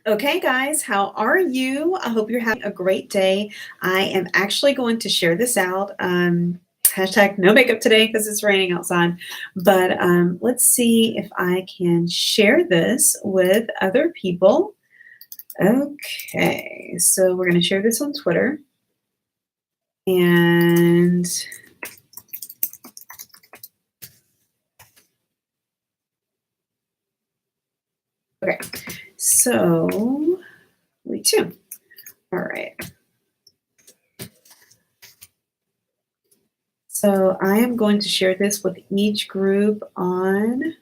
Okay, guys, how are you? I hope you're having a great day. I am actually going to share this out. Hashtag no makeup today because it's raining outside. But let's see if I can share this with other people. Okay, so we're going to share this on Twitter. And okay, so we too. All right. So I am going to share this with each group in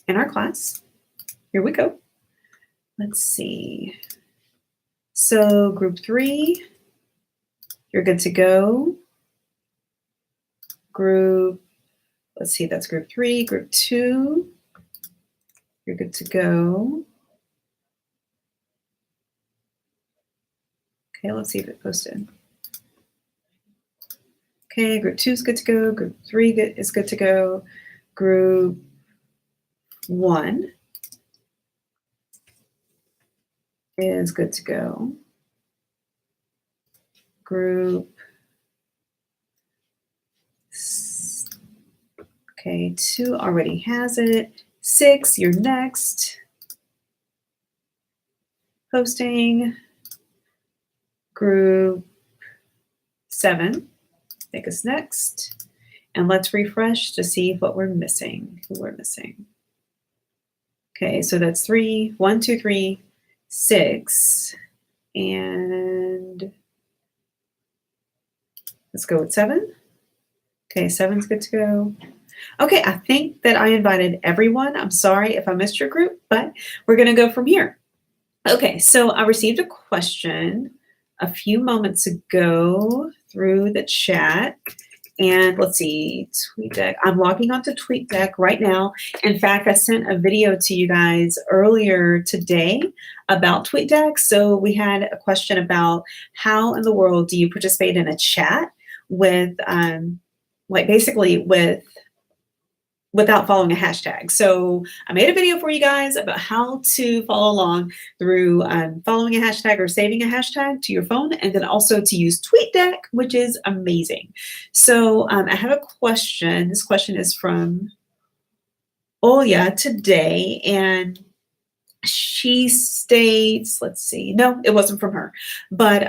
our class. Here we go. Let's see. So group 3, you're good to go. Let's see, that's group 3. Group 2, you're good to go. Okay, let's see if it posted. Okay, group 2 is good to go. Group 3 is good to go. Group 1 is good to go. Group, okay, 2 already has it. 6, you're next. Posting. Group 7, I think is next. And let's refresh to see what we're missing, who we're missing. Okay, so that's 3, 1, 2, 3, 6, and let's go with 7. Okay, 7's good to go. Okay, I think that I invited everyone. I'm sorry if I missed your group, but we're going to go from here. Okay, so I received a question a few moments ago through the chat. And let's see, TweetDeck. I'm logging onto TweetDeck right now. In fact, I sent a video to you guys earlier today about TweetDeck. So we had a question about how in the world do you participate in a chat with, without following a hashtag. So I made a video for you guys about how to follow along through following a hashtag or saving a hashtag to your phone, and then also to use TweetDeck, which is amazing. So I have a question. This question is from Olya today, and she states, let's see, no, it wasn't from her, but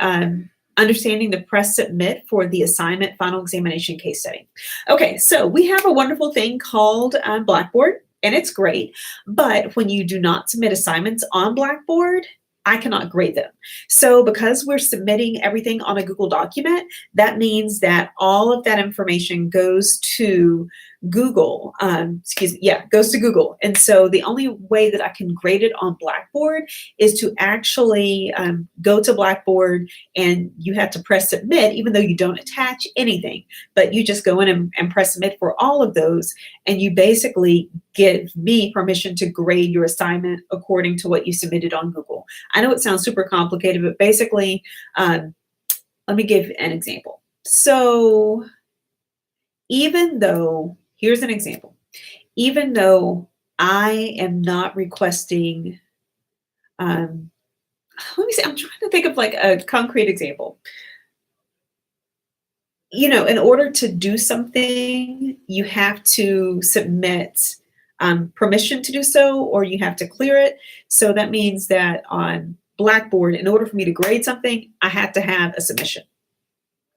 understanding the press submit for the assignment final examination case study. Okay, so we have a wonderful thing called Blackboard, and it's great, but when you do not submit assignments on Blackboard, I cannot grade them. So because we're submitting everything on a Google document, that means that all of that information goes to Google, goes to Google. And so the only way that I can grade it on Blackboard is to actually go to Blackboard, and you have to press submit, even though you don't attach anything, but you just go in and press submit for all of those. And you basically give me permission to grade your assignment according to what you submitted on Google. I know it sounds super complicated, but basically, let me give an example. So even though, here's an example. Even though I am not requesting, let me see, I'm trying to think of like a concrete example. You know, in order to do something, you have to submit permission to do so, or you have to clear it. So that means that on Blackboard, in order for me to grade something, I have to have a submission.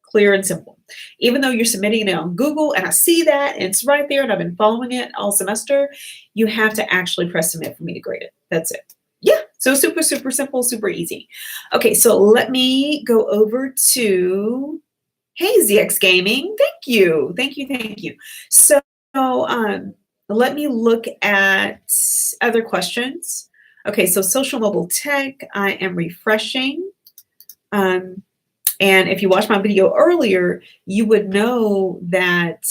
Clear and simple. Even though you're submitting it on Google and I see that and it's right there and I've been following it all semester, you have to actually press submit for me to grade it. That's it. Yeah, so super, super simple, super easy. Okay, so let me go over to, hey, ZX Gaming, thank you, thank you, thank you. So let me look at other questions. Okay, so social mobile tech, I am refreshing. And if you watched my video earlier, you would know that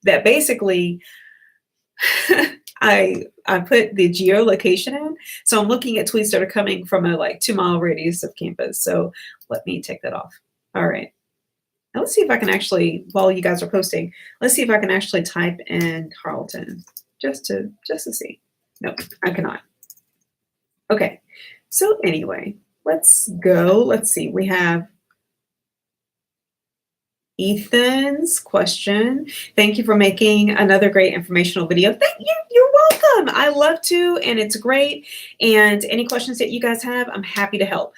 that basically I put the geolocation in. So I'm looking at tweets that are coming from a like 2-mile radius of campus. So let me take that off. All right. Now let's see if I can actually, while you guys are posting, let's see if I can actually type in Carlton just to see. Nope, I cannot. Okay, so anyway, let's go. Let's see, we have Ethan's question. Thank you for making another great informational video. Thank you. You're welcome. I love to, and it's great. And any questions that you guys have, I'm happy to help.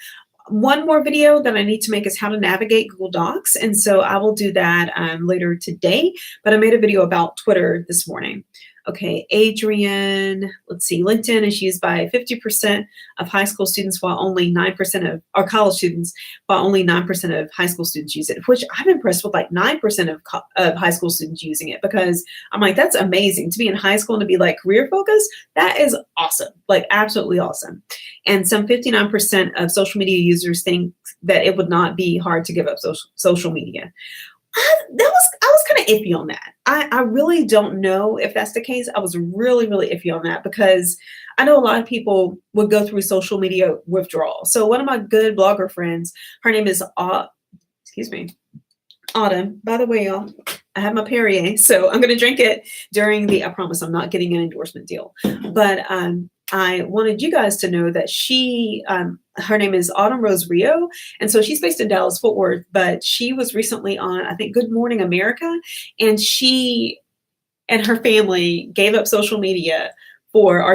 One more video that I need to make is how to navigate Google Docs. And so I will do that later today, but I made a video about Twitter this morning. Okay, Adrian, let's see, LinkedIn is used by 50% of high school students while only 9% of, or college students, while only 9% of high school students use it, which I'm impressed with, like 9% of high school students using it, because I'm like, that's amazing. To be in high school and to be like career focused, that is awesome, like absolutely awesome. And some 59% of social media users think that it would not be hard to give up social media. I was kind of iffy on that. I really don't know if that's the case. I was really, really iffy on that, because I know a lot of people would go through social media withdrawal. So one of my good blogger friends, her name is Autumn. By the way, y'all, I have my Perrier, so I'm going to drink it during I promise I'm not getting an endorsement deal. But I wanted you guys to know that her name is Autumn Rose Rio. And so she's based in Dallas, Fort Worth, but she was recently on, I think, Good Morning America. And she and her family gave up social media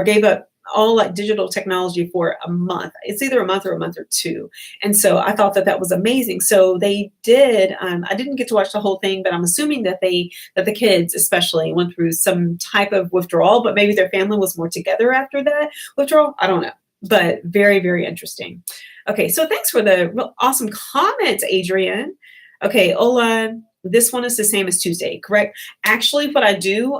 gave up all like digital technology for a month. It's either a month or two. And so I thought that was amazing. So they did, I didn't get to watch the whole thing, but I'm assuming that the kids especially went through some type of withdrawal, but maybe their family was more together after that withdrawal. I don't know, but very, very interesting. Okay, so thanks for the real awesome comments, Adrian. Okay, Ola, this one is the same as Tuesday, correct? Actually, what I do,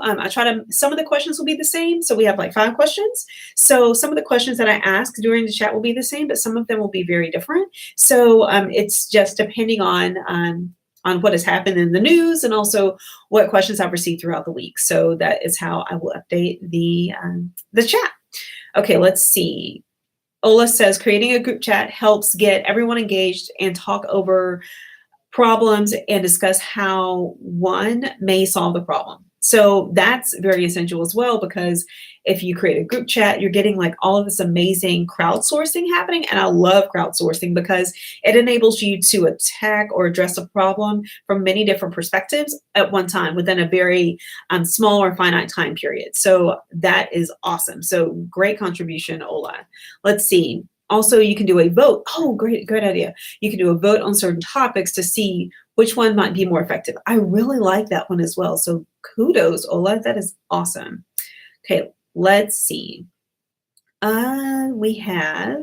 some of the questions will be the same. So we have like 5 questions. So some of the questions that I ask during the chat will be the same, but some of them will be very different. So it's just depending on what has happened in the news and also what questions I've received throughout the week. So that is how I will update the chat. Okay, let's see. Ola says creating a group chat helps get everyone engaged and talk over problems and discuss how one may solve the problem. So that's very essential as well, because if you create a group chat, you're getting like all of this amazing crowdsourcing happening. And I love crowdsourcing because it enables you to attack or address a problem from many different perspectives at one time within a very small or finite time period. So that is awesome. So great contribution, Ola. Let's see. Also, you can do a vote. Oh, great idea. You can do a vote on certain topics to see which one might be more effective. I really like that one as well. So kudos, Ola. That is awesome. Okay, let's see. We have,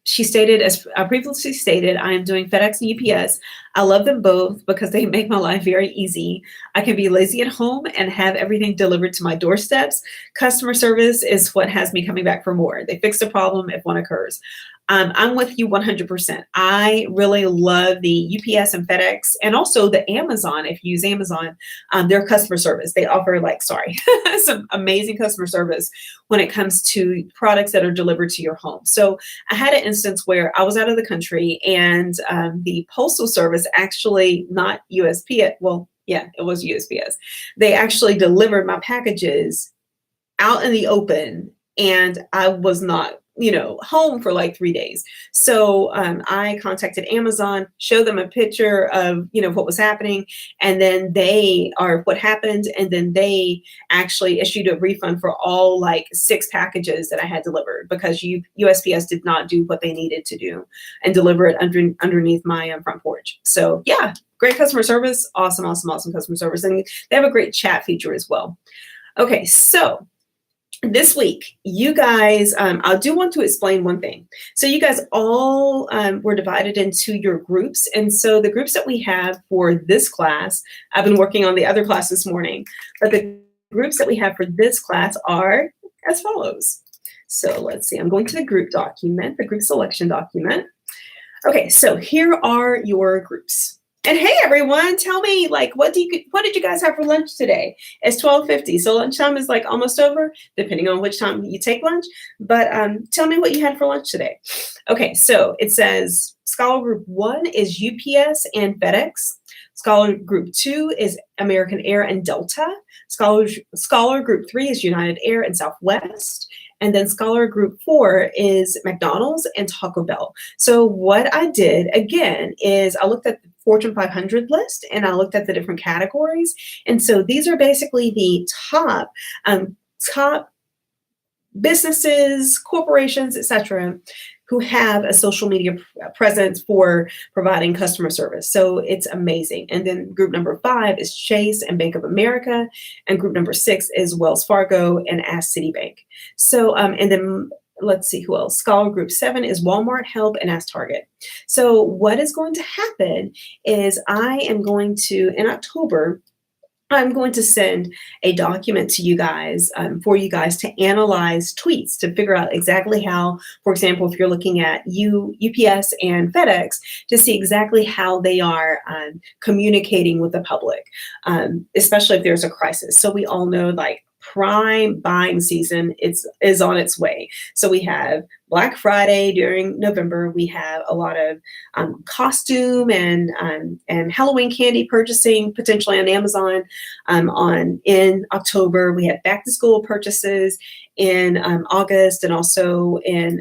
she stated, as I previously stated, I am doing FedEx and UPS. I love them both because they make my life very easy. I can be lazy at home and have everything delivered to my doorsteps. Customer service is what has me coming back for more. They fix the problem if one occurs. I'm with you 100%. I really love the UPS and FedEx and also the Amazon. If you use Amazon, their customer service, they offer some amazing customer service when it comes to products that are delivered to your home. So I had an instance where I was out of the country and the postal service actually, not USPS, well, yeah, it was USPS. They actually delivered my packages out in the open and I was not home for like 3 days. So I contacted Amazon, showed them a picture of, what was happening. And then what happened. And then they actually issued a refund for all like 6 packages that I had delivered because USPS did not do what they needed to do and deliver it underneath my front porch. So yeah, great customer service. Awesome customer service. And they have a great chat feature as well. Okay, so this week, you guys, I do want to explain one thing. So you guys all were divided into your groups. And so the groups that we have for this class, I've been working on the other class this morning, but the groups that we have for this class are as follows. So let's see, I'm going to the group document, the group selection document. Okay, so here are your groups. And hey, everyone, tell me, what did you guys have for lunch today? It's 12:50, so lunchtime is almost over, depending on which time you take lunch. But tell me what you had for lunch today. Okay, so it says Scholar Group 1 is UPS and FedEx. Scholar Group 2 is American Air and Delta. Scholar Group 3 is United Air and Southwest. And then Scholar Group 4 is McDonald's and Taco Bell. So what I did again is I looked at the Fortune 500 list and I looked at the different categories. And so these are basically the top businesses, corporations, etc., who have a social media presence for providing customer service. So it's amazing. And then group number 5 is Chase and Bank of America, and group number 6 is Wells Fargo and Ask Citibank. So and then let's see who else. Scholar Group 7 is Walmart, Help, and Ask Target. So what is going to happen is I am going to, in October, I'm going to send a document to you guys for you guys to analyze tweets to figure out exactly how, for example, if you're looking at UPS and FedEx, to see exactly how they are communicating with the public, especially if there's a crisis. So we all know like prime buying season is on its way. So we have Black Friday during November. We have a lot of costume and Halloween candy purchasing potentially on Amazon. In October, we have back to school purchases in August and also in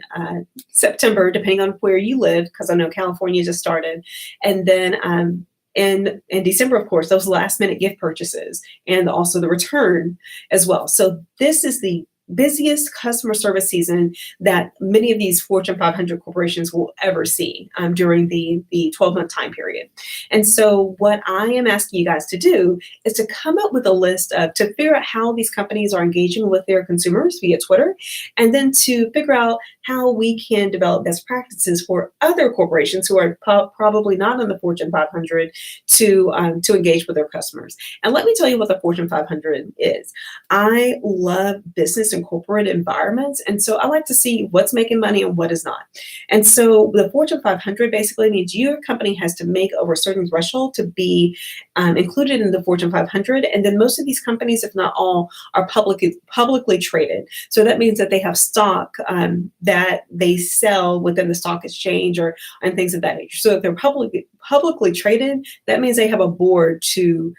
September, depending on where you live, because I know California just started. And then in December, of course, those last minute gift purchases and also the return as well. So this is the busiest customer service season that many of these Fortune 500 corporations will ever see during the 12-month time period. And so what I am asking you guys to do is to come up with a list to figure out how these companies are engaging with their consumers via Twitter, and then to figure out how we can develop best practices for other corporations who are probably not in the Fortune 500 to engage with their customers. And let me tell you what the Fortune 500 is. I love business and corporate environments. And so I like to see what's making money and what is not. And so the Fortune 500 basically means your company has to make over a certain threshold to be included in the Fortune 500. And then most of these companies, if not all, are publicly traded. So that means that they have stock that they sell within the stock exchange and things of that nature. So if they're publicly traded, that means they have a board to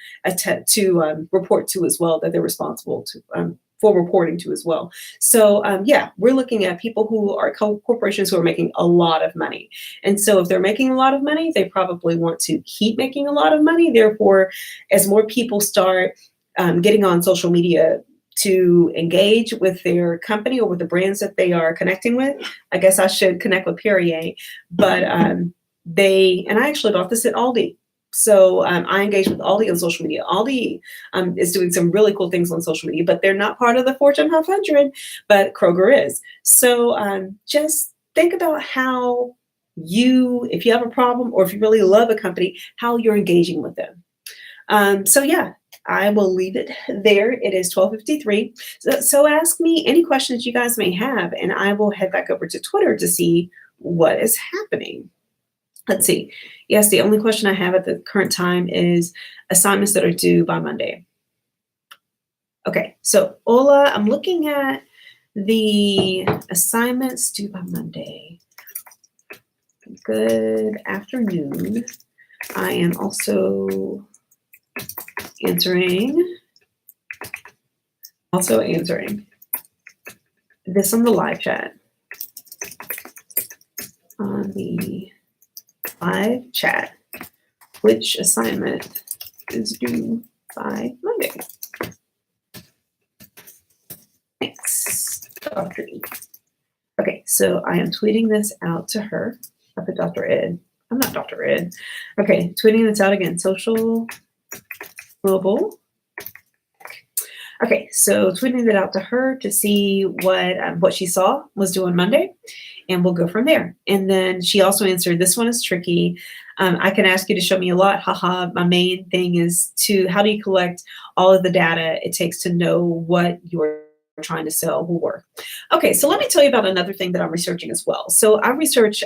report to as well, that they're responsible to for reporting to as well. So yeah, we're looking at people who are corporations who are making a lot of money. And so if they're making a lot of money, they probably want to keep making a lot of money. Therefore, as more people start getting on social media to engage with their company or with the brands that they are connecting with, I guess I should connect with Perrier, but and I actually bought this at Aldi. So I engage with Aldi on social media. Aldi is doing some really cool things on social media, but they're not part of the Fortune 500, but Kroger is. So just think about how if you have a problem or if you really love a company, how you're engaging with them. So yeah, I will leave it there. It is 12:53. So ask me any questions you guys may have, and I will head back over to Twitter to see what is happening. Let's see. Yes, the only question I have at the current time is assignments that are due by Monday. Okay, so Ola, I'm looking at the assignments due by Monday. Good afternoon. I am also answering this on the live chat. On the live chat, which assignment is due by Monday? Thanks, Dr. E. Okay, so I am tweeting this out to her. I put Dr. Ed. I'm not Dr. Ed. Okay, tweeting this out again. Social Global. Okay, so tweeting that out to her to see what she saw was due on Monday, and we'll go from there. And then she also answered, this one is tricky. I can ask you to show me a lot. Haha, my main thing is how do you collect all of the data it takes to know what you're trying to sell will work? Okay, so let me tell you about another thing that I'm researching as well. So I research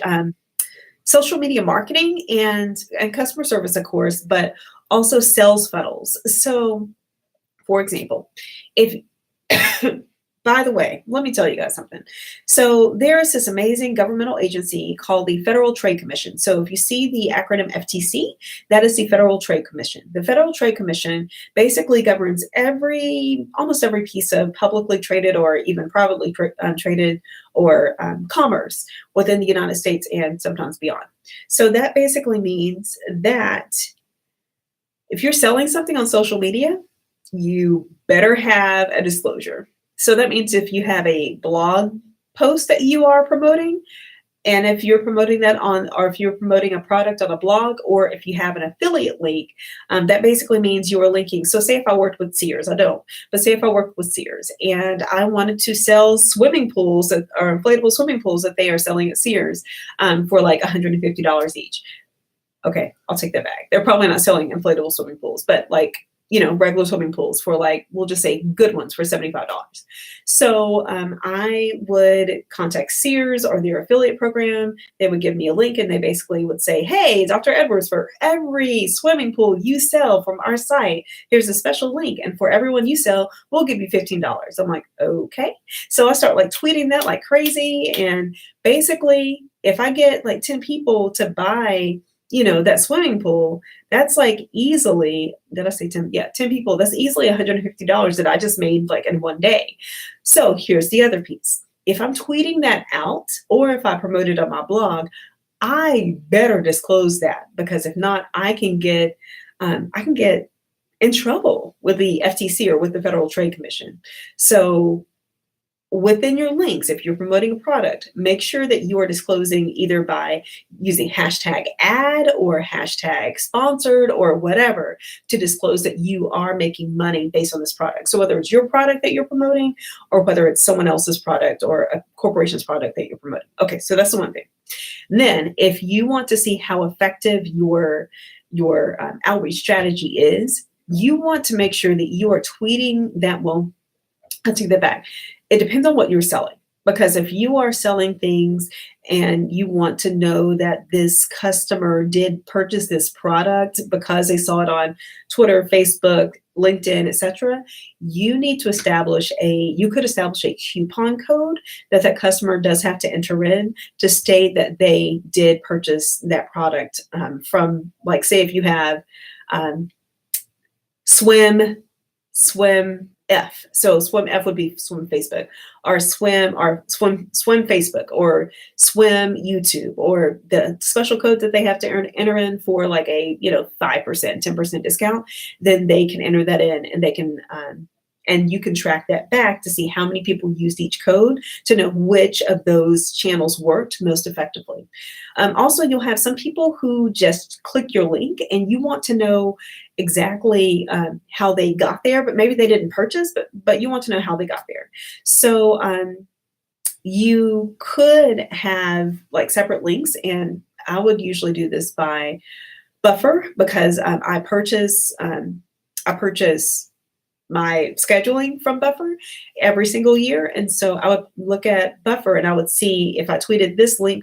social media marketing and customer service, of course, but also sales funnels. So for example, if by the way, let me tell you guys something. So there is this amazing governmental agency called the Federal Trade Commission. So if you see the acronym FTC, that is the Federal Trade Commission. The Federal Trade Commission basically governs almost every piece of publicly traded or even privately traded or commerce within the United States and sometimes beyond. So that basically means that if you're selling something on social media, you better have a disclosure. So that means if you have a blog post that you are promoting, and if you're promoting that or if you're promoting a product on a blog, or if you have an affiliate link, that basically means you are linking. So say if I worked with Sears, I don't, but say if I worked with Sears and I wanted to sell swimming pools or inflatable swimming pools that they are selling at Sears for like $150 each. Okay, I'll take that back. They're probably not selling inflatable swimming pools, but like, regular swimming pools for like, we'll just say good ones for $75. So I would contact Sears or their affiliate program. They would give me a link and they basically would say, hey, Dr. Edwards, for every swimming pool you sell from our site, here's a special link. And for everyone you sell, we'll give you $15. I'm like, okay. So I start like tweeting that like crazy. And basically, if I get like 10 people to buy that swimming pool, that's like easily, did I say 10? Yeah, 10 people. That's easily $150 that I just made like in one day. So here's the other piece. If I'm tweeting that out or if I promote it on my blog, I better disclose that, because if not, I can get in trouble with the FTC or with the Federal Trade Commission. So within your links, if you're promoting a product, make sure that you are disclosing either by using hashtag ad or hashtag sponsored or whatever to disclose that you are making money based on this product. So whether it's your product that you're promoting or whether it's someone else's product or a corporation's product that you're promoting. Okay, so that's the one thing. And then if you want to see how effective your outreach strategy is, you want to make sure that you are tweeting that. Well, I'll take that back. It depends on what you're selling, because if you are selling things and you want to know that this customer did purchase this product because they saw it on Twitter, Facebook, LinkedIn, etc., you need to establish a coupon code that customer does have to enter in to state that they did purchase that product from, like, say if you have swim F. So swim F would be swim Facebook, or swim Facebook, or swim YouTube, or the special code that they have to enter in for like a 5%, 10% discount. Then they can enter that in, and they can and you can track that back to see how many people used each code to know which of those channels worked most effectively. Also, you'll have some people who just click your link and you want to know exactly how they got there, but maybe they didn't purchase, but you want to know how they got there. So you could have like separate links, and I would usually do this by Buffer, because I purchase my scheduling from Buffer every single year. And so I would look at Buffer and I would see if I tweeted this link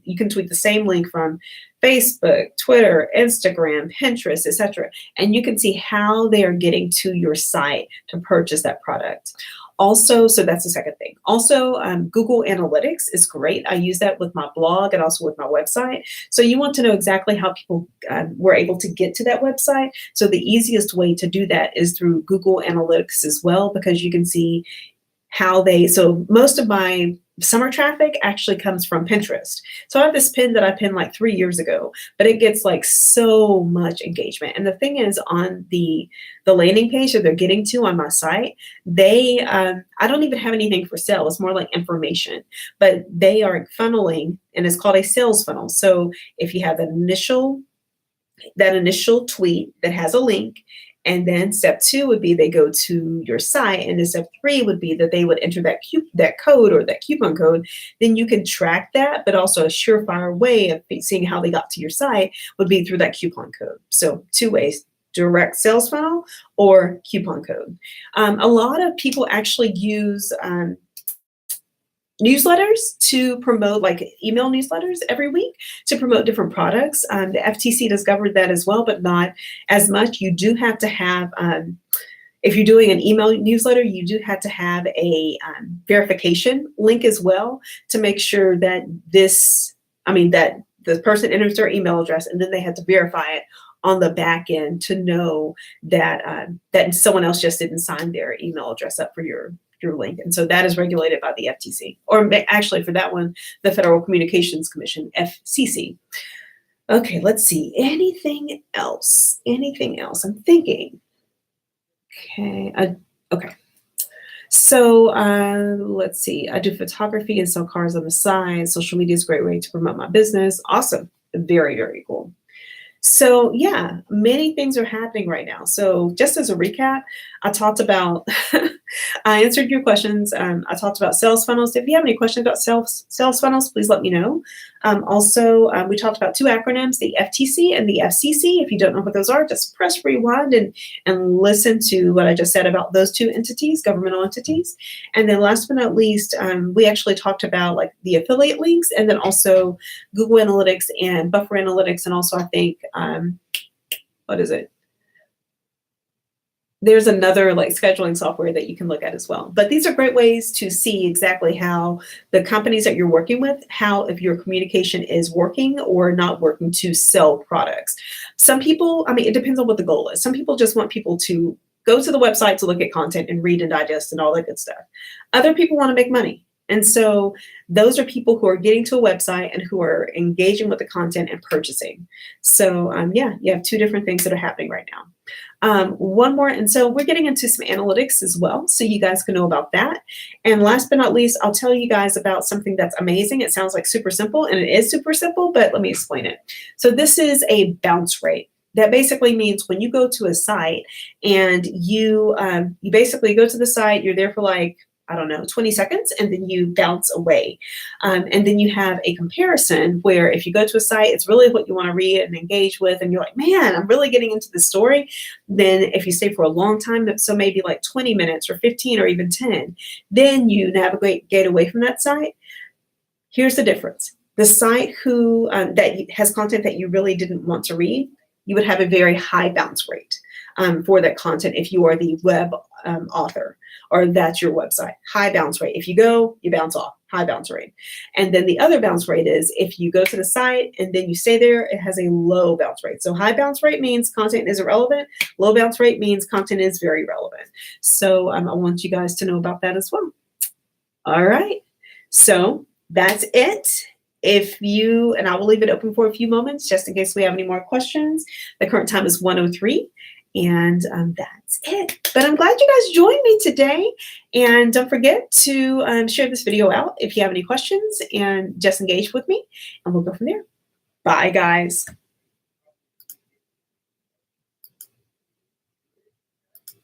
you can tweet the same link from Facebook, Twitter, Instagram, Pinterest, etc. And you can see how they are getting to your site to purchase that product. Also, so that's the second thing. Also, Google Analytics is great. I use that with my blog and also with my website. So you want to know exactly how people were able to get to that website. So the easiest way to do that is through Google Analytics as well, because you can see so most of my summer traffic actually comes from Pinterest. So I have this pin that I pinned like 3 years ago, but it gets like so much engagement. And the thing is, on the landing page that they're getting to on my site, I don't even have anything for sale. It's more like information, but they are funneling, and it's called a sales funnel. So if you have that initial tweet that has a link, and then step 2 would be they go to your site, and then step 3 would be that they would enter that code or that coupon code. Then you can track that, but also a surefire way of seeing how they got to your site would be through that coupon code. So 2 ways: direct sales funnel or coupon code. A lot of people actually use newsletters to promote, like email newsletters every week to promote different products. The FTC does govern that as well, but not as much. You do have to have If you're doing an email newsletter, you do have to have a verification link as well to make sure that that the person enters their email address, and then they have to verify it on the back end to know that that someone else just didn't sign their email address up for your link. And so that is regulated by the FTC, or actually for that one, the Federal Communications Commission, FCC. Okay, let's see. Anything else? Anything else? I'm thinking. Okay. Okay. So let's see. I do photography and sell cars on the side. Social media is a great way to promote my business. Awesome. Very, very cool. So yeah, many things are happening right now. So just as a recap, I talked about, I answered your questions. I talked about sales funnels. If you have any questions about sales funnels, please let me know. Also, we talked about two acronyms, the FTC and the FCC. If you don't know what those are, just press rewind and listen to what I just said about those two entities, governmental entities. And then last but not least, we actually talked about like the affiliate links, and then also Google Analytics and Buffer Analytics, and also I think, what is it? There's another like scheduling software that you can look at as well. But these are great ways to see exactly how the companies that you're working with, how if your communication is working or not working to sell products. Some people, I mean, it depends on what the goal is. Some people just want people to go to the website to look at content and read and digest and all that good stuff. Other people want to make money. And so those are people who are getting to a website and who are engaging with the content and purchasing. So yeah, you have two different things that are happening right now. One more, and so we're getting into some analytics as well, so you guys can know about that. And last but not least, I'll tell you guys about something that's amazing. It sounds like super simple, and it is super simple, but let me explain it. So this is a bounce rate. That basically means when you go to a site and you basically go to the site, you're there for like, I don't know, 20 seconds, and then you bounce away. And then you have a comparison where if you go to a site, it's really what you want to read and engage with, and you're like, man, I'm really getting into the story. Then if you stay for a long time, so maybe like 20 minutes or 15 or even 10, then you navigate away from that site. Here's the difference. The site that has content that you really didn't want to read, you would have a very high bounce rate for that content if you are the web author, or that's your website. High bounce rate. If you go, you bounce off. High bounce rate. And then the other bounce rate is if you go to the site and then you stay there, it has a low bounce rate. So high bounce rate means content is irrelevant. Low bounce rate means content is very relevant. So I want you guys to know about that as well. All right. So that's it. And I will leave it open for a few moments just in case we have any more questions. The current time is 1:03. And that's it. But I'm glad you guys joined me today. And don't forget to share this video out if you have any questions, and just engage with me, and we'll go from there. Bye, guys.